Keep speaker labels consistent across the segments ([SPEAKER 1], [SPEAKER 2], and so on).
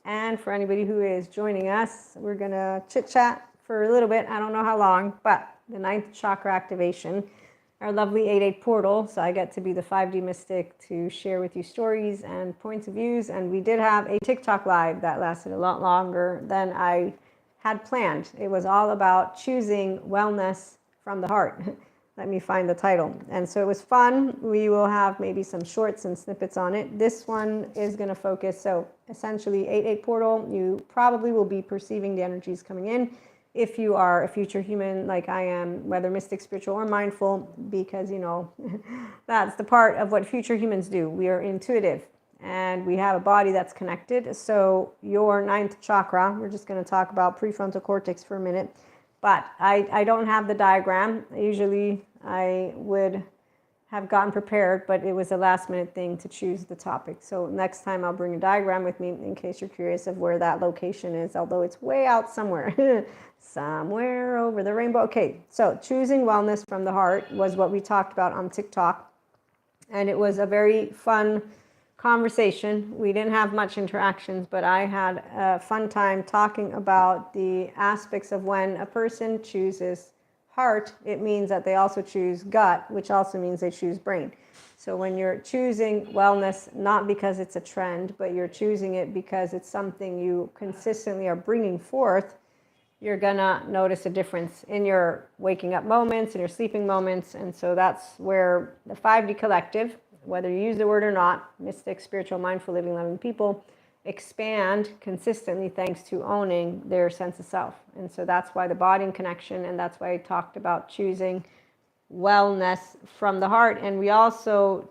[SPEAKER 1] And for anybody who is joining us, we're going to chit chat for a little bit. I don't know how long, but the 9th chakra activation, our lovely 8-8 portal. So I get to be the 5D mystic to share with you stories and points of views. And we did have a TikTok live that lasted a lot longer than I had planned. It was all about choosing wellness from the heart. Let me find the title. And so it was fun. We will have maybe some shorts and snippets on it. This one is going to focus. So essentially 8-8 portal, you probably will be perceiving the energies coming in if you are a future human like I am, whether mystic, spiritual, or mindful, because, you know, that's the part of what future humans do. We are intuitive and we have a body that's connected. So your 9th chakra, we're just going to talk about prefrontal cortex for a minute. But I don't have the diagram. Usually I would have gotten prepared, but it was a last minute thing to choose the topic. So next time I'll bring a diagram with me in case you're curious of where that location is, although it's way out somewhere, somewhere over the rainbow. Okay, so choosing wellness from the heart was what we talked about on TikTok. And it was a very fun conversation. We didn't have much interactions, but I had a fun time talking about the aspects of when a person chooses heart, it means that they also choose gut, which also means they choose brain. So when you're choosing wellness, not because it's a trend, but you're choosing it because it's something you consistently are bringing forth, you're gonna notice a difference in your waking up moments, in your sleeping moments. And so that's where the 5D collective, whether you use the word or not, mystic, spiritual, mindful, living, loving people, expand consistently thanks to owning their sense of self. And so that's why the body and connection, and that's why I talked about choosing wellness from the heart. And we also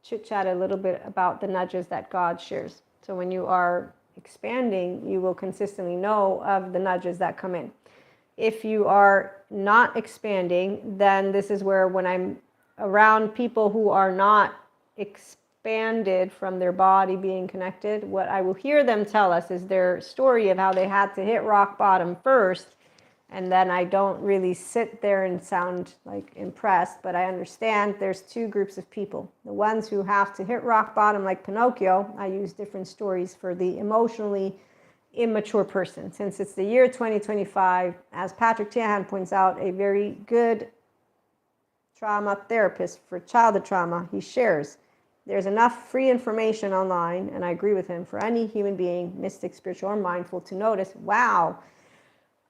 [SPEAKER 1] chit-chat a little bit about the nudges that God shares. So when you are expanding, you will consistently know of the nudges that come in. If you are not expanding, then this is where when I'm around people who are not expanded from their body being connected, what I will hear them tell us is their story of how they had to hit rock bottom first. And then I don't really sit there and sound like impressed, but I understand there's two groups of people. The ones who have to hit rock bottom like Pinocchio. I use different stories for the emotionally immature person. Since it's the year 2025, as Patrick Tiahan points out, a very good trauma therapist for childhood trauma, he shares there's enough free information online, and I agree with him, for any human being, mystic, spiritual, or mindful, to notice, wow,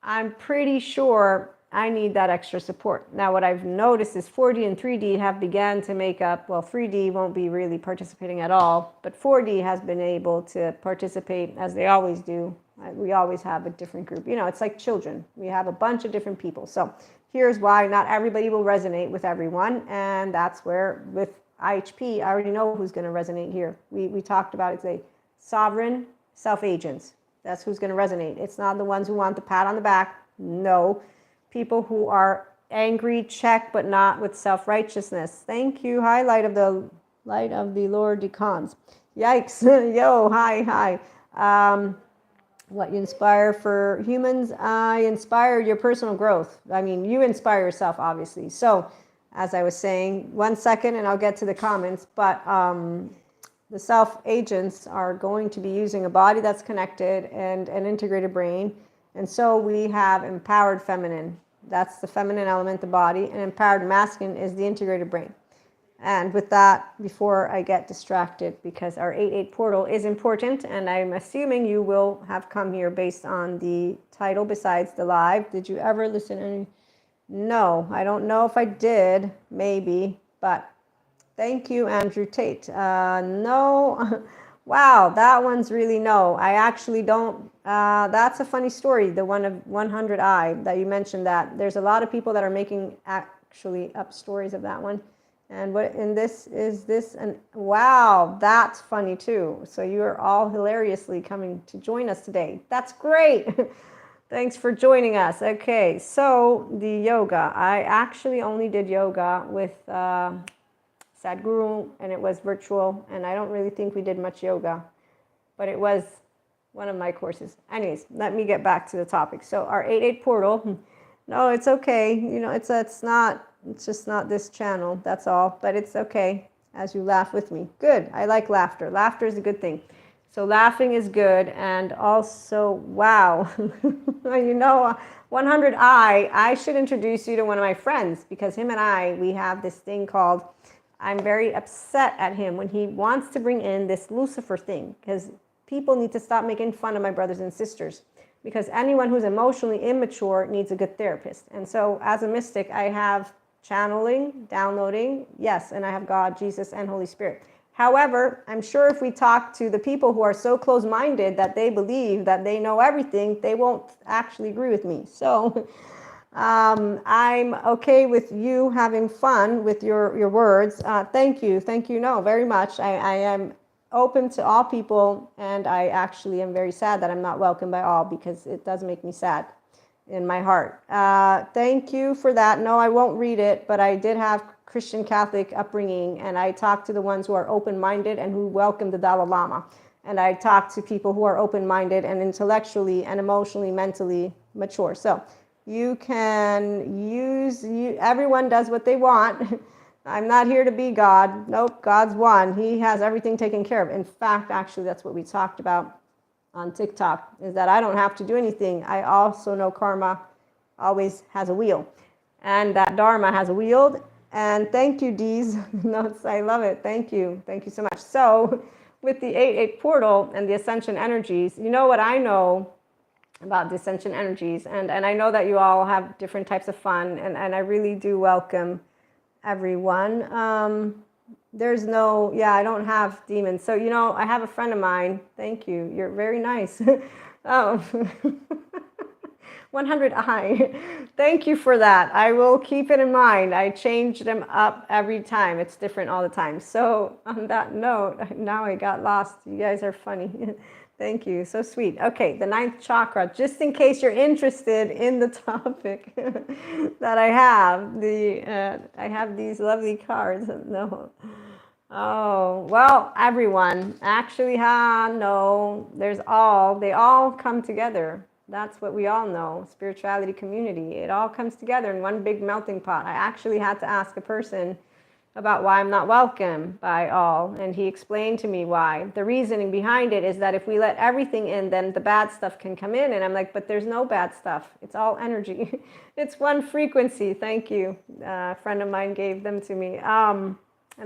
[SPEAKER 1] I'm pretty sure I need that extra support. Now, what I've noticed is 4D and 3D have begun to make up, well, 3D won't be really participating at all, but 4D has been able to participate as they always do. We always have a different group. You know, it's like children. We have a bunch of different people. So here's why not everybody will resonate with everyone. And that's where with IHP, I already know who's going to resonate here. We talked about it today. Sovereign self-agents. That's who's going to resonate. It's not the ones who want the pat on the back. No. People who are angry, check, but not with self-righteousness. Thank you. Hi, light of the Lord Decons. Yikes. Yo, hi. What you inspire for humans? I inspire your personal growth. I mean, you inspire yourself, obviously. So, as I was saying, 1 second and I'll get to the comments, but the self-agents are going to be using a body that's connected and an integrated brain. And so we have empowered feminine. That's the feminine element, the body, and empowered masculine is the integrated brain. And with that, before I get distracted, because our 8-8 portal is important, and I'm assuming you will have come here based on the title besides the live. Did you ever listen? No, I don't know if I did, maybe, but thank you, Andrew Tate. No, wow, that one's really no. I actually don't, that's a funny story, the one of 100i that you mentioned that. There's a lot of people that are making actually up stories of that one. And what in this is this, and wow, that's funny too. So you're all hilariously coming to join us today. That's great. Thanks for joining us. Okay, so the yoga. I actually only did yoga with Sadhguru, and it was virtual, and I don't really think we did much yoga, but it was one of my courses. Anyways, let me get back to the topic. So our 8-8 portal, no, it's okay. You know, it's just not this channel, that's all, but it's okay as you laugh with me. Good, I like laughter. Laughter is a good thing. So laughing is good. And also, wow, 100i, I should introduce you to one of my friends, because him and we have this thing called, I'm very upset at him when he wants to bring in this Lucifer thing, because people need to stop making fun of my brothers and sisters, because anyone who's emotionally immature needs a good therapist. And so as a mystic, I have channeling, downloading, yes, and I have God, Jesus, and Holy Spirit. However, I'm sure if we talk to the people who are so close-minded that they believe that they know everything, they won't actually agree with me. So I'm okay with you having fun with your words. Thank you. No, very much. I am open to all people, and I actually am very sad that I'm not welcomed by all, because it does make me sad in my heart. Thank you for that. No, I won't read it, but I did have Christian Catholic upbringing, and I talk to the ones who are open-minded and who welcome the Dalai Lama. And I talk to people who are open-minded and intellectually and emotionally, mentally mature. So you can everyone does what they want. I'm not here to be God. Nope, God's one. He has everything taken care of. In fact, actually, that's what we talked about on TikTok, is that I don't have to do anything. I also know karma always has a wheel, and that Dharma has a wheel. And thank you, Dees. Notes, I love it. Thank you so much. So with the 8-8 portal and the ascension energies, you know what I know about the ascension energies, and I know that you all have different types of fun, and I really do welcome everyone. There's no, I don't have demons. So, I have a friend of mine. Thank you. You're very nice. Oh, 100i. Thank you for that. I will keep it in mind. I change them up every time. It's different all the time. So on that note, now I got lost. You guys are funny. Thank you. So sweet. Okay, the 9th chakra. Just in case you're interested in the topic that I have, I have these lovely cards. No. Oh, well, everyone. Actually, no. They all come together. That's what we all know. Spirituality, community. It all comes together in one big melting pot. I actually had to ask a person about why I'm not welcome by all, and he explained to me why. The reasoning behind it is that if we let everything in, then the bad stuff can come in. And I'm like, but there's no bad stuff. It's all energy. It's one frequency. Thank you. A friend of mine gave them to me. And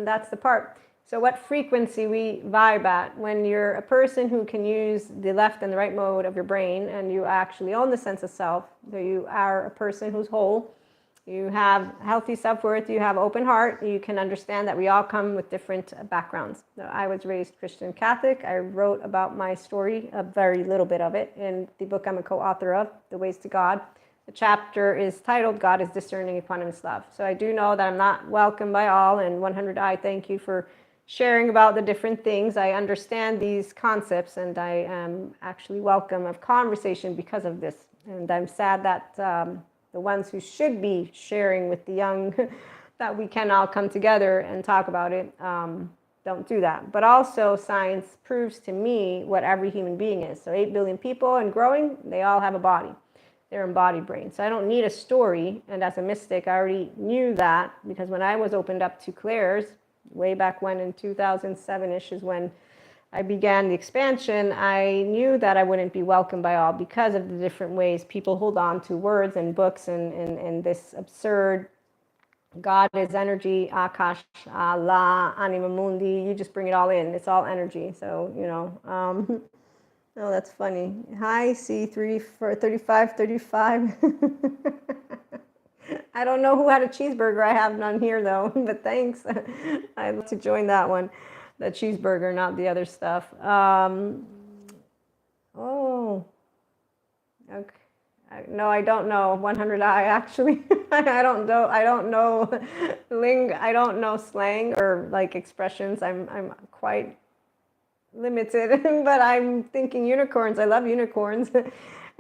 [SPEAKER 1] that's the part. So what frequency we vibe at, when you're a person who can use the left and the right mode of your brain, and you actually own the sense of self, so you are a person who's whole, you have healthy self-worth, you have open heart, you can understand that we all come with different backgrounds. So I was raised Christian Catholic. I wrote about my story, a very little bit of it, in the book I'm a co-author of, The Ways to God. The chapter is titled, God is Discerning Upon His Love. So I do know that I'm not welcomed by all, and 100i, thank you for sharing about the different things. I understand these concepts, and I am actually welcome of conversation because of this. And I'm sad that the ones who should be sharing with the young, that we can all come together and talk about it, don't do that. But also, science proves to me what every human being is. So 8 billion people and growing, they all have a body. They're embodied brain. So I don't need a story. And as a mystic, I already knew that, because when I was opened up to clairs, way back when, in 2007-ish is when I began the expansion, I knew that I wouldn't be welcomed by all because of the different ways people hold on to words and books and this absurd God is energy, Akash, Allah, Anima Mundi. You just bring it all in. It's all energy. So, oh, that's funny. Hi, C3 for 3535. I don't know who had a cheeseburger. I have none here, though, but thanks. I'd love to join that one. The cheeseburger, not the other stuff. Oh, okay. No, I don't know 100i, actually. I don't know. I don't know slang or like expressions. I'm quite limited, but I'm thinking unicorns. I love unicorns.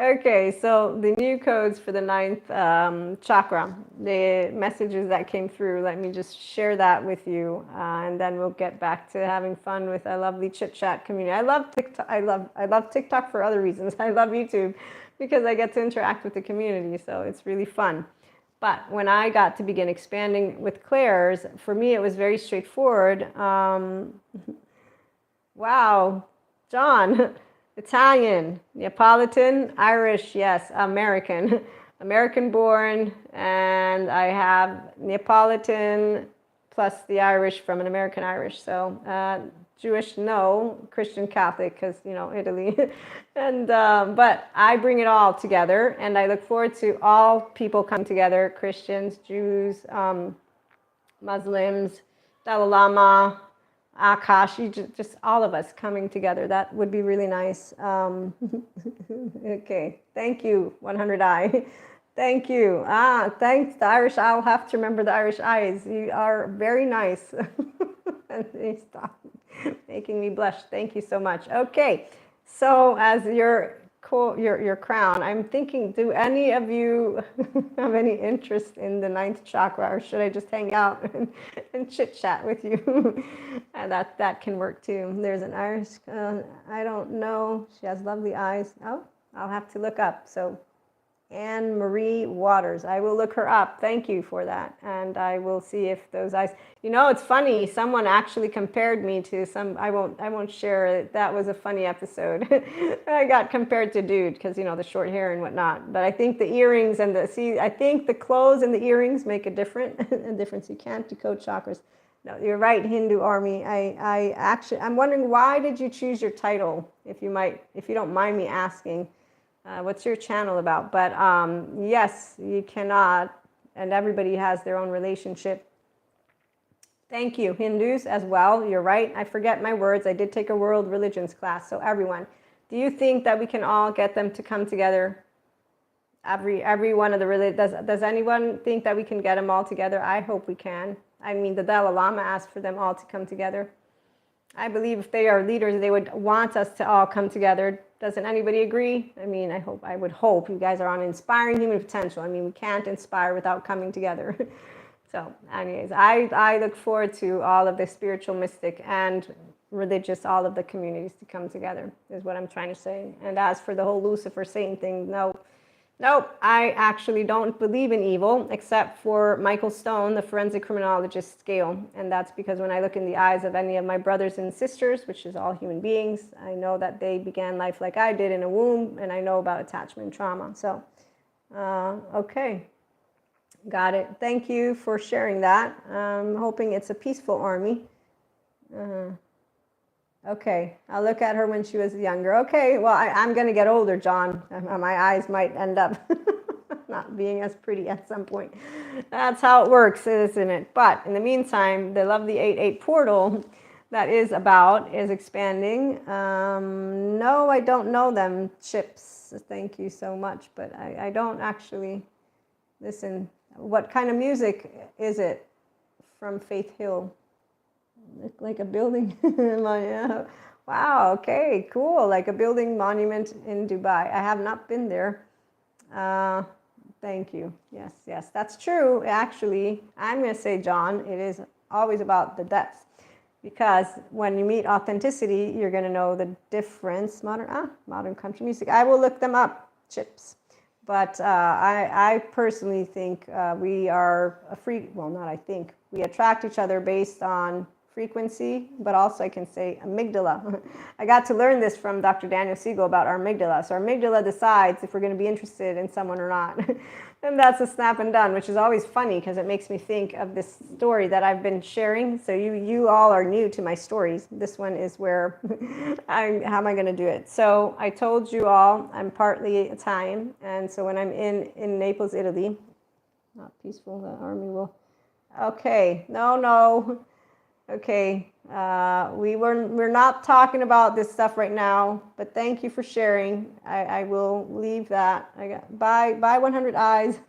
[SPEAKER 1] Okay, so the new codes for the 9th chakra, the messages that came through, let me just share that with you, and then we'll get back to having fun with a lovely chit chat community. I love TikTok. I love TikTok for other reasons. I love YouTube because I get to interact with the community, so it's really fun. But when I got to begin expanding with clairs, for me it was very straightforward. Wow. John, Italian, Neapolitan, Irish, yes, American. American born, and I have Neapolitan plus the Irish from an American Irish. So Jewish, no, Christian Catholic, because, you know, Italy. And but I bring it all together, and I look forward to all people coming together, Christians, Jews, Muslims, Dalai Lama, Akash, just all of us coming together. That would be really nice. Okay, thank you, 100i. Thank you. Thanks, the Irish. I'll have to remember the Irish eyes. You are very nice. And they stop making me blush. Thank you so much. Okay, so as your crown, I'm thinking, do any of you have any interest in the 9th chakra, or should I just hang out and chit chat with you? And that can work too. There's an Irish, I don't know. She has lovely eyes. Oh, I'll have to look up. So Anne Marie Waters. I will look her up. Thank you for that. And I will see if those eyes, you know, it's funny. Someone actually compared me to some, I won't share it. That was a funny episode. I got compared to dude because, you know, the short hair and whatnot. But I think the earrings and I think the clothes and the earrings make a difference. You can't decode chakras. No, you're right, Hindu Army. I'm wondering, why did you choose your title? If you don't mind me asking. What's your channel about? But yes, you cannot, and everybody has their own relationship. Thank you, Hindus as well. You're right. I forget my words. I did take a world religions class. So everyone, do you think that we can all get them to come together? Every one of the religions. Does anyone think that we can get them all together? I hope we can. I mean, the Dalai Lama asked for them all to come together. I believe if they are leaders, they would want us to all come together. Doesn't anybody agree? I mean, I would hope you guys are on inspiring human potential. I mean, we can't inspire without coming together. So anyways, I look forward to all of the spiritual, mystic, and religious, all of the communities to come together, is what I'm trying to say. And as for the whole Lucifer Satan thing, Nope, I actually don't believe in evil, except for Michael Stone, the forensic criminologist scale. And that's because when I look in the eyes of any of my brothers and sisters, which is all human beings, I know that they began life like I did in a womb, and I know about attachment trauma. So, okay, got it. Thank you for sharing that. I'm hoping it's a peaceful army. Okay, I'll look at her when she was younger. Okay, well, I'm going to get older, John. My eyes might end up not being as pretty at some point. That's how it works, isn't it? But in the meantime, the lovely 8-8 portal that is expanding. No, I don't know them, Chips. Thank you so much. But I don't actually listen. What kind of music is it from Faith Hill? Like a building. Wow, okay, cool. Like a building monument in Dubai. I have not been there. Thank you. Yes, that's true. Actually, I'm going to say, John, it is always about the depth. Because when you meet authenticity, you're going to know the difference. Modern country music. I will look them up, Chips. But I personally think we are we attract each other based on frequency, but also I can say amygdala. I got to learn this from Dr. Daniel Siegel about our amygdala. So our amygdala decides if we're going to be interested in someone or not. And that's a snap and done, which is always funny because it makes me think of this story that I've been sharing. So you all are new to my stories. This one is where how am I going to do it? So I told you all I'm partly Italian. And so when I'm in Naples, Italy, not peaceful, the army will. Okay, no. Okay, we're not talking about this stuff right now, but thank you for sharing. I will leave that. Bye 100 eyes.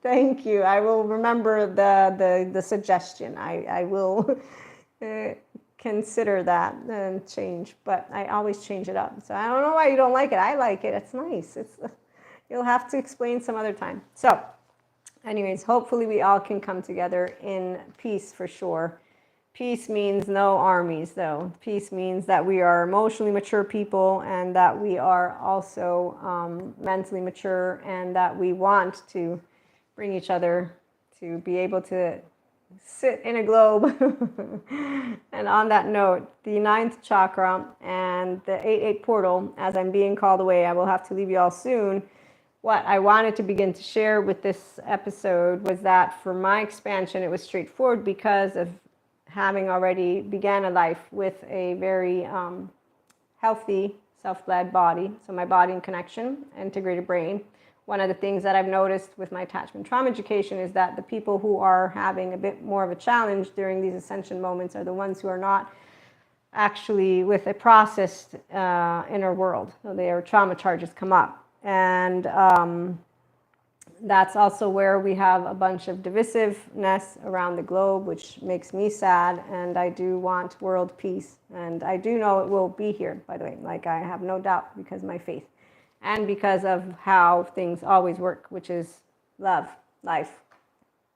[SPEAKER 1] Thank you. I will remember the suggestion. I will consider that and change, but I always change it up. So I don't know why you don't like it. I like it. It's nice. You'll have to explain some other time. So anyways, hopefully we all can come together in peace for sure. Peace means no armies, though. Peace means that we are emotionally mature people and that we are also mentally mature and that we want to bring each other to be able to sit in a globe. And on that note, the ninth chakra and the 8-8 portal, as I'm being called away, I will have to leave you all soon. What I wanted to begin to share with this episode was that for my expansion, it was straightforward because of having already began a life with a very healthy, self-led body. So my body in connection, integrated brain. One of the things that I've noticed with my attachment trauma education is that the people who are having a bit more of a challenge during these ascension moments are the ones who are not actually with a processed inner world. So their trauma charges come up. And that's also where we have a bunch of divisiveness around the globe, which makes me sad. And I do want world peace. And I do know it will be here, by the way. Like, I have no doubt, because of my faith. And because of how things always work, which is love, life.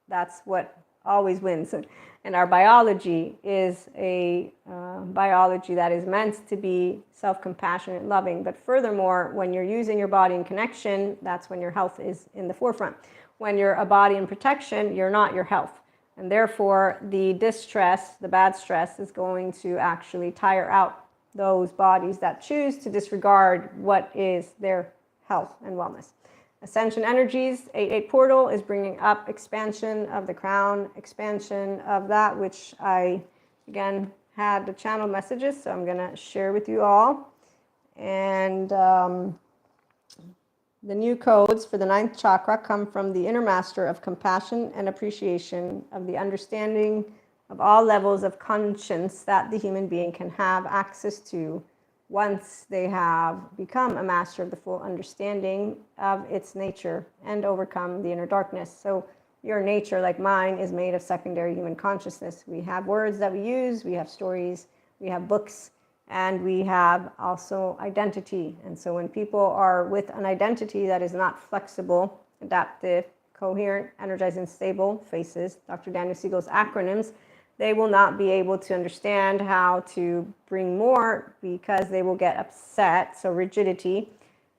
[SPEAKER 1] That's what always wins. And our biology is a biology that is meant to be self-compassionate, loving. But furthermore, when you're using your body in connection, that's when your health is in the forefront. When you're a body in protection, you're not your health. And therefore, the distress, the bad stress, is going to actually tire out those bodies that choose to disregard what is their health and wellness. Ascension energies, 8-8 portal is bringing up expansion of the crown, expansion of that which I, again, had the channel messages, so I'm going to share with you all. And the new codes for the ninth chakra come from the inner master of compassion and appreciation of the understanding of all levels of conscience that the human being can have access to once they have become a master of the full understanding of its nature and overcome the inner darkness. So your nature, like mine, is made of secondary human consciousness. We have words that we use, we have stories, we have books, and we have also identity. And so when people are with an identity that is not flexible, adaptive, coherent, energized, and stable, FACES, Dr. Daniel Siegel's acronyms, they will not be able to understand how to bring more, because they will get upset. So rigidity.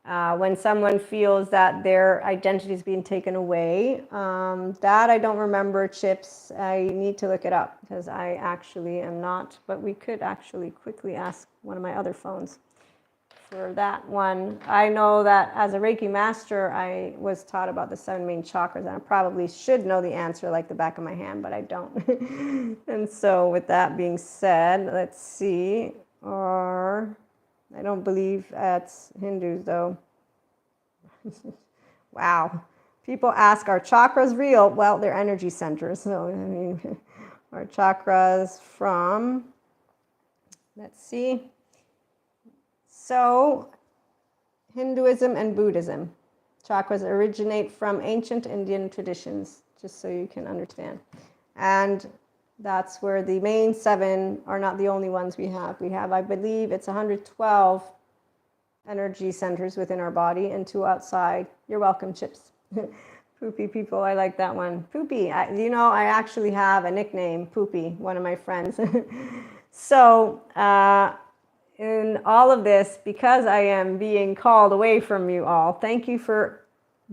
[SPEAKER 1] When someone feels that their identity is being taken away, that I don't remember, Chips. I need to look it up, because I actually am not. But we could actually quickly ask one of my other phones for that one. I know that as a Reiki master, I was taught about the 7 main chakras, and I probably should know the answer like the back of my hand, but I don't. And so with that being said, let's see. Or I don't believe it's Hindus, though. Wow. People ask, are chakras real? Well, they're energy centers. So, I mean, our chakras from, let's see. So, Hinduism and Buddhism. Chakras originate from ancient Indian traditions, just so you can understand. And that's where the main 7 are not the only ones we have. We have, I believe, it's 112 energy centers within our body and 2 outside. You're welcome, Chips. Poopy people, I like that one. Poopy, I actually have a nickname, Poopy, one of my friends. So, in all of this, because I am being called away from you all, thank you for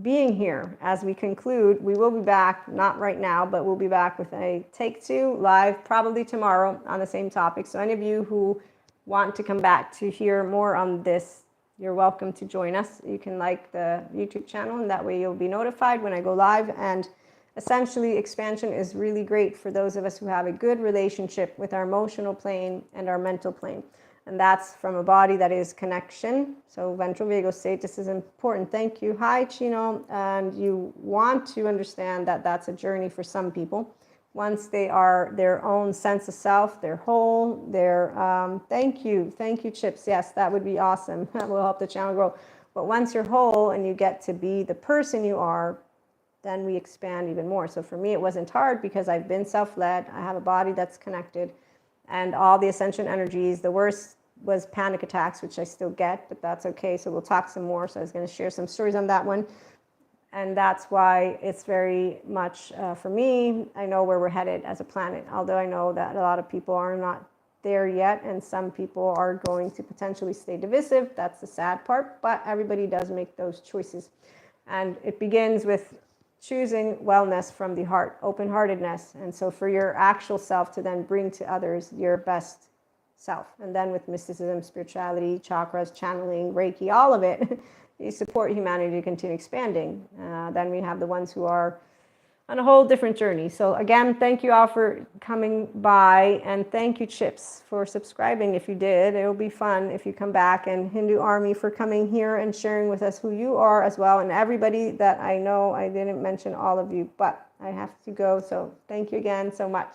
[SPEAKER 1] being here. As we conclude, we will be back, not right now, but we'll be back with a take 2 live, probably tomorrow, on the same topic. So any of you who want to come back to hear more on this, you're welcome to join us. You can like the YouTube channel, and that way you'll be notified when I go live. And essentially, expansion is really great for those of us who have a good relationship with our emotional plane and our mental plane. And that's from a body that is connection. So ventral vagal state, this is important. Thank you. Hi, Chino. And you want to understand that that's a journey for some people. Once they are their own sense of self, they're whole, thank you, Chips. Yes, that would be awesome. That will help the channel grow. But once you're whole and you get to be the person you are, then we expand even more. So for me, it wasn't hard because I've been self-led. I have a body that's connected. And all the ascension energies, the worst was panic attacks, which I still get, but that's okay. So we'll talk some more. So I was going to share some stories on that one. And that's why it's very much, for me, I know where we're headed as a planet. Although I know that a lot of people are not there yet, and some people are going to potentially stay divisive. That's the sad part, but everybody does make those choices. And it begins with choosing wellness from the heart, open-heartedness. And so for your actual self to then bring to others your best self. And then with mysticism, spirituality, chakras, channeling, Reiki, all of it, you support humanity to continue expanding. Then we have the ones who are on a whole different journey. So again, thank you all for coming by, and thank you, Chips, for subscribing. If you did, it'll be fun if you come back, and Hindu Army for coming here and sharing with us who you are as well, and everybody that I know. I didn't mention all of you, but I have to go. So thank you again so much.